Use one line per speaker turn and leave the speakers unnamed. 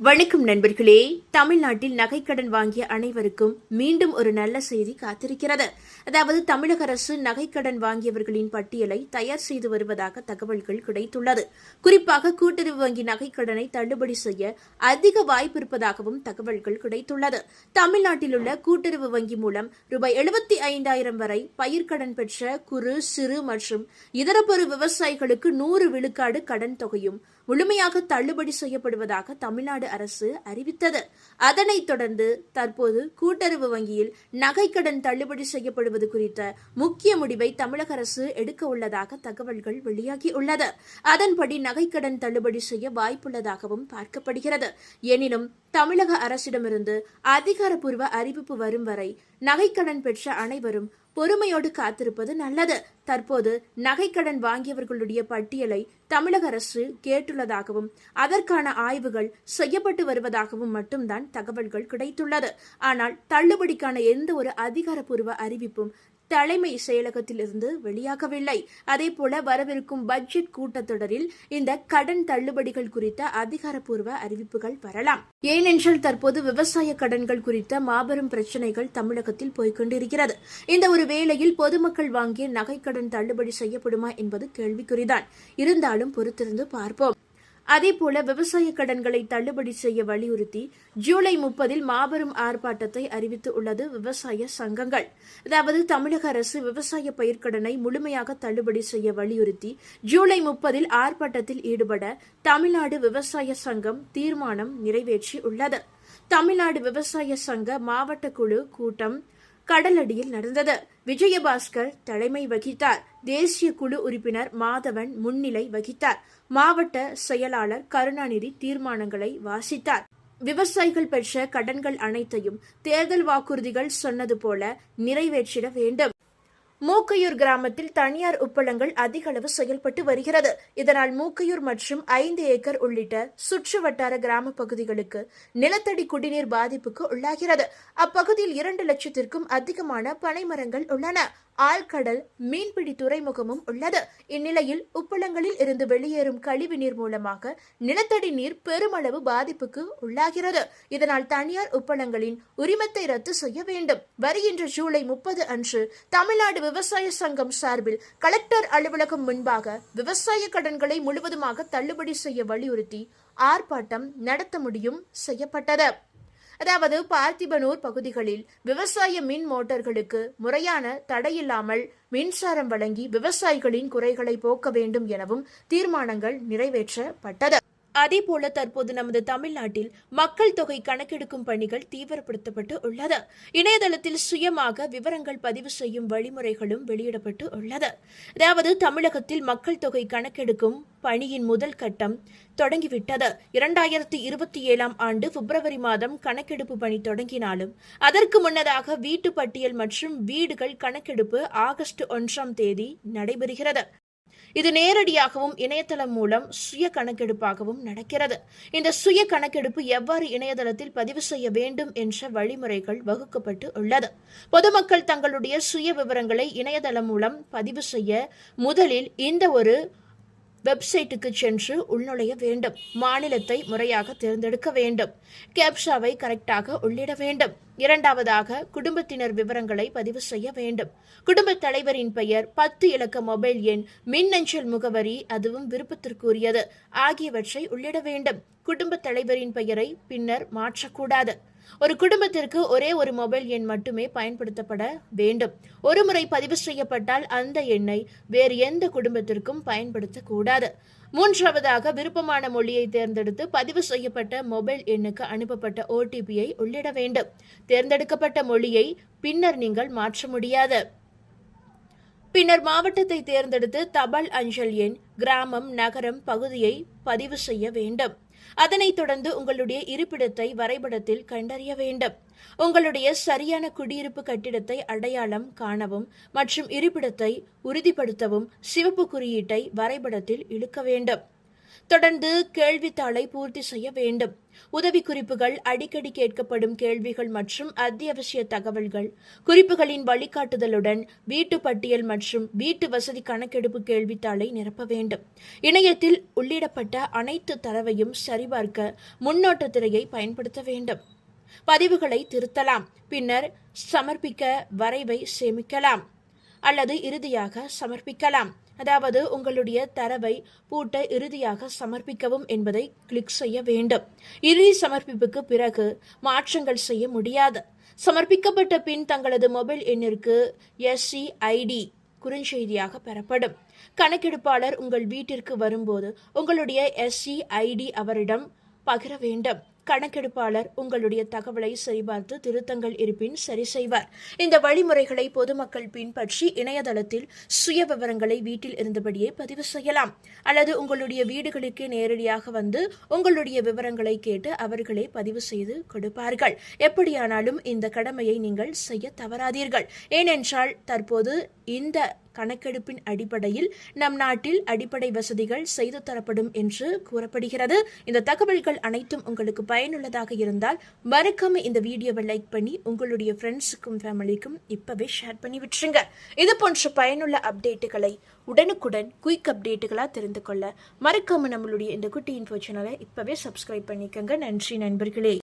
வணக்கம் நண்பர்களே. தமிழ்நாட்டில் நகைக்கடன் வாங்கிய அனைவருக்கும் மீண்டும் ஒரு நல்ல செய்தி காத்திருக்கிறது. அதாவது தமிழக அரசு நகைக்கடன் வாங்கியவர்களின் பட்டியலை தயார் செய்து வருவதாக தகவல்கள் கிடைத்துள்ளது. குறிப்பாக கூட்டுறவு வங்கி நகைக்கடனை தள்ளுபடி செய்ய அதிக வாய்ப்பு இருப்பதாகவும் தகவல்கள் கிடைத்துள்ளது. தமிழ்நாட்டில் உள்ள கூட்டுறவு வங்கி மூலம் ரூபாய் 75,000 வரை பயிர்க்கடன் பெற்ற குறு, சிறு மற்றும் இதர பெரு விவசாயிகளுக்கு 100 விழுக்காடு கடன் தொகையும் முழுமையாக தள்ளுபடி செய்யப்படுவதாக தமிழ்நாடு அரசு அறிவித்தது. அதனைத் தொடர்ந்து தற்போது கூட்டுறவு வங்கியில் நகைக்கடன் தள்ளுபடி செய்யப்படுவது குறித்த முக்கிய முடிவை தமிழக அரசு எடுக்க உள்ளதாக தகவல்கள் வெளியாகியுள்ளது. அதன்படி நகைக்கடன் தள்ளுபடி செய்ய வாய்ப்புள்ளதாகவும் பார்க்கப்படுகிறது. எனினும் தமிழக அரசிடமிருந்து அதிகாரப்பூர்வ அறிவிப்பு வரும் வரை நகைக்கடன் பெற்ற அனைவரும் பொறுமையோடு காத்திருப்பது நல்லது. தற்போது நகைக்கடன் வாங்கியவர்களுடைய பட்டியலை தமிழக அரசு கேட்டுள்ளதாகவும் அதற்கான ஆய்வுகள் செய்யப்பட்டு வருவதாகவும் மட்டும்தான் தகவல்கள் கிடைத்துள்ளது. ஆனால் தள்ளுபடிக்கான எந்த ஒரு அதிகாரப்பூர்வ அறிவிப்பும் தலைமை செயலகத்திலிருந்து வெளியாகவில்லை. அதேபோல வரவிருக்கும் பட்ஜெட் கூட்டத்தொடரில் இந்த கடன் தள்ளுபடிகள் குறித்த அதிகாரப்பூர்வ அறிவிப்புகள் வரலாம். ஏனென்றால் தற்போது விவசாய கடன்கள் குறித்த மாபெரும் பிரச்சனைகள் தமிழகத்தில் போய்கொண்டிருக்கிறது. இந்த ஒரு வேளையில் பொதுமக்கள் வாங்கிய நகைக்கடன் தள்ளுபடி செய்யப்படுமா என்பது கேள்விக்குறிதான். இருந்தாலும் பொறுத்திருந்து பார்ப்போம். அதேபோல விவசாய கடன்களை தள்ளுபடி செய்ய வலியுறுத்தி ஜூலை 30 மாபெரும் ஆர்ப்பாட்டத்தை அறிவித்து உள்ளது விவசாய சங்கங்கள். அதாவது தமிழக அரசு விவசாய பயிர்க்கடனை முழுமையாக தள்ளுபடி செய்ய வலியுறுத்தி ஜூலை 30 ஆர்ப்பாட்டத்தில் ஈடுபட தமிழ்நாடு விவசாய சங்கம் தீர்மானம் நிறைவேற்றி உள்ளது. தமிழ்நாடு விவசாய சங்க மாவட்ட குழு கூட்டம் கடலடியில் நடந்தது. விஜயபாஸ்கர் தலைமை வகித்தார். தேசிய குழு உறுப்பினர் மாதவன் முன்னிலை வகித்தார். மாவட்ட செயலாளர் கருணாநிதி தீர்மானங்களை வாசித்தார். விவசாயிகள் பெற்ற கடன்கள் அனைத்தையும் தேர்தல் வாக்குறுதிகள் சொன்னது போல நிறைவேற்றிட வேண்டும். மூக்கையூர் கிராமத்தில் தனியார் உப்பளங்கள் அதிக அளவு செயல்பட்டு வருகிறது. இதனால் மூக்கையூர் மற்றும் 5 ஏக்கர் உள்ளிட்ட சுற்று வட்டார கிராம பகுதிகளுக்கு நிலத்தடி குடிநீர் பாதிப்புக்கு உள்ளாகிறது. அப்பகுதியில் 2 லட்சத்திற்கும் அதிகமான பனைமரங்கள் உள்ளன. ஆழ்கடல் மீன்பிடி துறைமுகமும் உள்ளது. இந்நிலையில் உப்பளங்களில் இருந்து வெளியேறும் கழிவு நீர் மூலமாக நிலத்தடி நீர் பெருமளவு பாதிப்புக்கு உள்ளாகிறது. இதனால் தனியார் உப்பளங்களின் உரிமத்தை ரத்து செய்ய வேண்டும். வருகின்ற ஜூலை 30 அன்று தமிழ்நாடு விவசாய சங்கம் சார்பில் கலெக்டர் அலுவலகம் முன்பாக விவசாய கடன்களை முழுவதுமாக தள்ளுபடி செய்ய வலியுறுத்தி ஆர்ப்பாட்டம் நடத்த முடியும் செய்யப்பட்டது. அதாவது பார்த்திபனூர் பகுதிகளில் விவசாய மின் மோட்டார்களுக்கு முறையான தடையில்லாமல் மின்சாரம் வழங்கி விவசாயிகளின் குறைகளை போக்க வேண்டும் எனவும் தீர்மானங்கள் நிறைவேற்றப்பட்டது. அதேபோல தற்போது நமது தமிழ்நாட்டில் மக்கள் தொகை கணக்கெடுக்கும் பணிகள் தீவிரப்படுத்தப்பட்டு உள்ளது. இணையதளத்தில் சுயமாக விவரங்கள் பதிவு செய்யும் வழிமுறைகளும் வெளியிடப்பட்டு உள்ளது. அதாவது தமிழகத்தில் மக்கள் தொகை கணக்கெடுக்கும் பணியின் முதல் கட்டம் தொடங்கிவிட்டது. 2027 ஆண்டு பிப்ரவரி மாதம் கணக்கெடுப்பு பணி தொடங்கினாலும் அதற்கு முன்னதாக வீட்டு பட்டியல் மற்றும் வீடுகள் கணக்கெடுப்பு ஆகஸ்ட் 1 நடைபெறுகிறது. இது நேரடியாகவும் இணையதளம் மூலம் சுய கணக்கெடுப்பாகவும் நடக்கிறது. இந்த சுய கணக்கெடுப்பு எவ்வாறு இணையதளத்தில் பதிவு செய்ய வேண்டும் என்ற வழிமுறைகள் வகுக்கப்பட்டு உள்ளது. பொதுமக்கள் தங்களுடைய சுய விவரங்களை இணையதளம் மூலம் பதிவு செய்ய முதலில் இந்த ஒரு வெப்சைட்டுக்கு சென்று உள்நுழைய வேண்டும். மாநிலத்தை முறையாக தேர்ந்தெடுக்க வேண்டும். கேப்ஷாவை கரெக்டாக உள்ளிட வேண்டும். இரண்டாவதாக குடும்பத்தினர் விவரங்களை பதிவு செய்ய வேண்டும். குடும்ப தலைவரின் பெயர், 10 இலக்க மொபைல் எண், மின்னஞ்சல் முகவரி, அதுவும் விருப்பத்திற்குரியது ஆகியவற்றை உள்ளிட வேண்டும். குடும்ப தலைவரின் பெயரை பின்னர் மாற்றக்கூடாது. ஒரு குடும்பத்திற்கு ஒரே ஒரு மொபைல் எண் மட்டுமே பயன்படுத்தப்பட வேண்டும். ஒரு முறை பதிவு செய்யப்பட்டால் அந்த எண்ணை வேறு எந்த குடும்பத்திற்கும் பயன்படுத்தக்கூடாது. மூன்றாவதாக விருப்பமான மொழியை தேர்ந்தெடுத்து பதிவு செய்யப்பட்ட மொபைல் எண்ணுக்கு அனுப்பப்பட்ட OTPயை உள்ளிட வேண்டும். தேர்ந்தெடுக்கப்பட்ட மொழியை பின்னர் நீங்கள் மாற்ற முடியாது. பின்னர் மாவட்டத்தை தேர்ந்தெடுத்து தபால் அஞ்சல் எண், கிராமம், நகரம், பகுதியை பதிவு செய்ய வேண்டும். அதனைத் தொடர்ந்து உங்களுடைய இருப்பிடத்தை வரைபடத்தில் கண்டறிய வேண்டும். உங்களுடைய சரியான குடியிருப்பு கட்டிடத்தை அடையாளம் காணவும் மற்றும் இருப்பிடத்தை உறுதிப்படுத்தவும் சிவப்பு குறியீட்டை வரைபடத்தில் இழுக்க வேண்டும். தொடர்ந்து கேள்வித்தாளை பூர்த்தி செய்ய வேண்டும். உதவி குறிப்புகள், அடிக்கடி கேட்கப்படும் கேள்விகள் மற்றும் அத்தியாவசிய தகவல்கள், குறிப்புகளின் வழிகாட்டுதலுடன் வீட்டு பட்டியல் மற்றும் வீட்டு வசதி கணக்கெடுப்பு கேள்வித்தாளை நிரப்ப வேண்டும். இணையத்தில் உள்ளிடப்பட்ட அனைத்து தரவையும் சரிபார்க்க முன்னோட்ட திரையை பயன்படுத்த வேண்டும். பதிவுகளை திருத்தலாம், பின்னர் சமர்ப்பிக்க வரைவை சேமிக்கலாம் அல்லது இறுதியாக சமர்ப்பிக்கலாம். அதாவது உங்களுடைய தரவை பூட்ட இறுதியாக சமர்ப்பிக்கவும் என்பதை கிளிக் செய்ய வேண்டும். இறுதி சமர்ப்பிப்புக்கு பிறகு மாற்றங்கள் செய்ய முடியாது. சமர்ப்பிக்கப்பட்ட பின் தங்களது மொபைல் எண்ணிற்கு SCID குறுஞ்செய்தியாக பெறப்படும். கணக்கெடுப்பாளர் உங்கள் வீட்டிற்கு வரும்போது உங்களுடைய SCID அவரிடம் பகிர வேண்டும். கணக்கெடுப்பாளர் உங்களுடைய தகவலை சரிபார்த்து திருத்தங்கள் இருப்பின் சரி செய்வார். இந்த வழிமுறைகளை பொதுமக்கள் பின்பற்றி இணையதளத்தில் சுய விவரங்களை வீட்டில் இருந்தபடியே பதிவு செய்யலாம் அல்லது உங்களுடைய வீடுகளுக்கு நேரடியாக வந்து உங்களுடைய விவரங்களை கேட்டு அவர்களே பதிவு செய்து கொடுப்பார்கள். எப்படியானாலும் இந்த கடமையை நீங்கள் செய்ய தவறாதீர்கள். ஏனென்றால் தற்போது இந்த கணக்கெடுப்பின் அடிப்படையில் நம் நாட்டில் அடிப்படை வசதிகள் செய்து தரப்படும் என்று கூறப்படுகிறது. இந்த தகவல்கள் அனைத்தும் உங்களுக்கு பயனுள்ளதாக இருந்தால் மறக்காம இந்த வீடியோவை லைக் பண்ணி உங்களுடைய ஃப்ரெண்ட்ஸுக்கும் ஃபேமிலிக்கும் இப்பவே ஷேர் பண்ணி விட்டுருங்க. இது போன்ற பயனுள்ள அப்டேட்டுகளை உடனுக்குடன் குயிக் அப்டேட்டுகளாக தெரிந்து கொள்ள மறக்காம நம்மளுடைய இந்த குட்டி இன்ஃபோ சேனலை இப்பவே சப்ஸ்கிரைப் பண்ணிக்கோங்க. நன்றி நண்பர்களே.